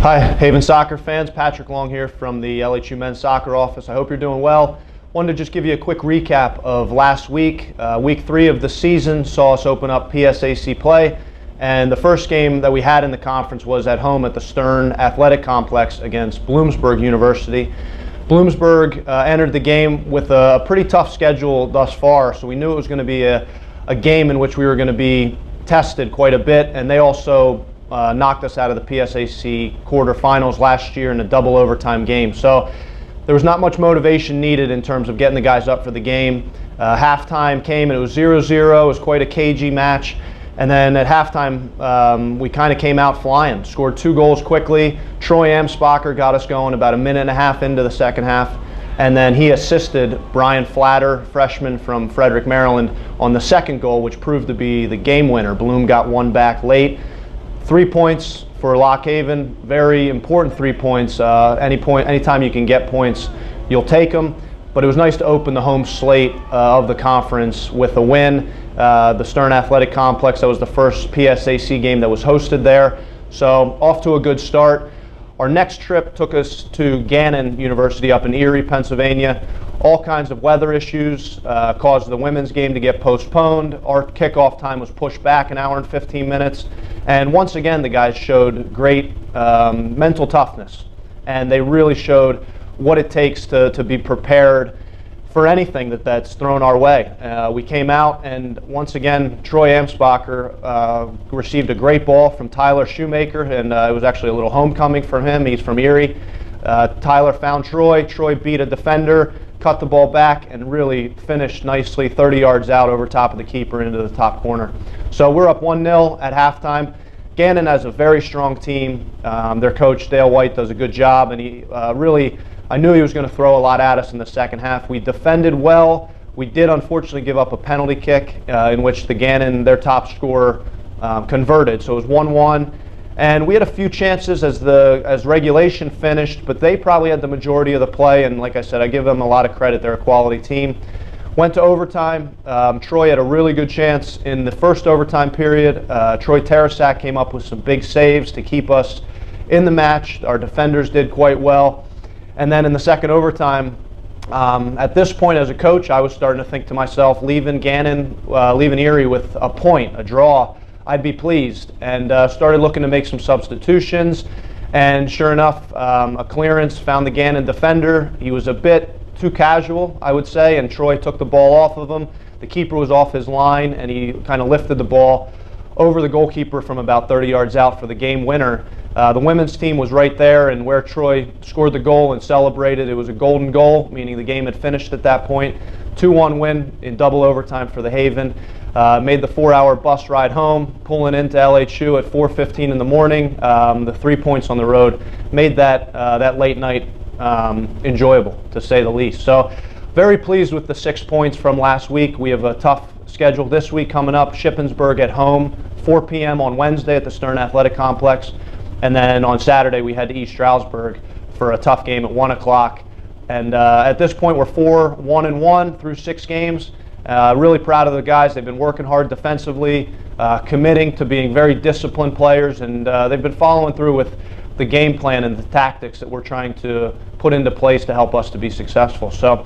Hi, Haven soccer fans. Patrick Long here from the LHU men's soccer office. I hope you're doing well. Wanted to just give you a quick recap of last week. Week 3 of the season saw us open up PSAC play, and the first game that we had in the conference was at home at the Stern Athletic Complex against Bloomsburg University. Bloomsburg entered the game with a pretty tough schedule thus far, so we knew it was going to be a game in which we were going to be tested quite a bit, and they also knocked us out of the PSAC quarterfinals last year in a double overtime game. So there was not much motivation needed in terms of getting the guys up for the game. Halftime came and it was 0-0. It was quite a cagey match. And then at halftime, we kind of came out flying. Scored 2 goals quickly. Troy Amsbacher got us going about a minute and a half into the second half. And then he assisted Brian Flatter, freshman from Frederick, Maryland, on the second goal, which proved to be the game winner. Bloom got one back late. 3 points for Lock Haven, very important 3 points. Anytime you can get points, you'll take them. But it was nice to open the home slate of the conference with a win. The Stern Athletic Complex, that was the first PSAC game that was hosted there. So off to a good start. Our next trip took us to Gannon University up in Erie, Pennsylvania. All kinds of weather issues caused the women's game to get postponed. Our kickoff time was pushed back an hour and 15 minutes. And once again, the guys showed great mental toughness. And they really showed what it takes to be prepared for anything that's thrown our way. We came out, and once again, Troy Amsbacher received a great ball from Tyler Shoemaker, and it was actually a little homecoming for him. He's from Erie. Tyler found Troy. Troy beat a defender, cut the ball back, and really finished nicely 30 yards out over top of the keeper into the top corner. So we're up 1-0 at halftime. Gannon has a very strong team. Their coach, Dale White, does a good job, and he I knew he was going to throw a lot at us in the second half. We defended well. We did unfortunately give up a penalty kick in which the Gannon, their top scorer, converted. So it was 1-1. And we had a few chances as regulation finished, but they probably had the majority of the play. And like I said, I give them a lot of credit. They're a quality team. Went to overtime. Troy had a really good chance in the first overtime period. Troy Tarasak came up with some big saves to keep us in the match. Our defenders did quite well. And then in the second overtime, at this point as a coach, I was starting to think to myself, leaving Erie with a point, a draw, I'd be pleased. And started looking to make some substitutions. And sure enough, a clearance found the Gannon defender. He was a bit too casual, I would say, and Troy took the ball off of him. The keeper was off his line, and he kind of lifted the ball over the goalkeeper from about 30 yards out for the game winner. The women's team was right there, and where Troy scored the goal and celebrated, it was a golden goal, meaning the game had finished at that point. 2-1 win in double overtime for the Haven. Made the 4-hour bus ride home, pulling into LHU at 4:15 in the morning. The 3 points on the road made that late night enjoyable, to say the least. So very pleased with the 6 points from last week. We have a tough schedule this week coming up. Shippensburg at home, 4 p.m. on Wednesday at the Stern Athletic Complex. And then on Saturday we head to East Stroudsburg for a tough game at 1 o'clock. And at this point we're 4-1-1 through 6 games. Really proud of the guys. They've been working hard defensively, committing to being very disciplined players, and they've been following through with the game plan and the tactics that we're trying to put into place to help us to be successful. So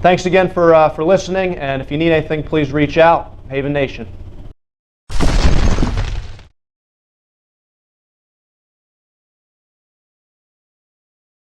thanks again for listening, and if you need anything, please reach out. Haven Nation.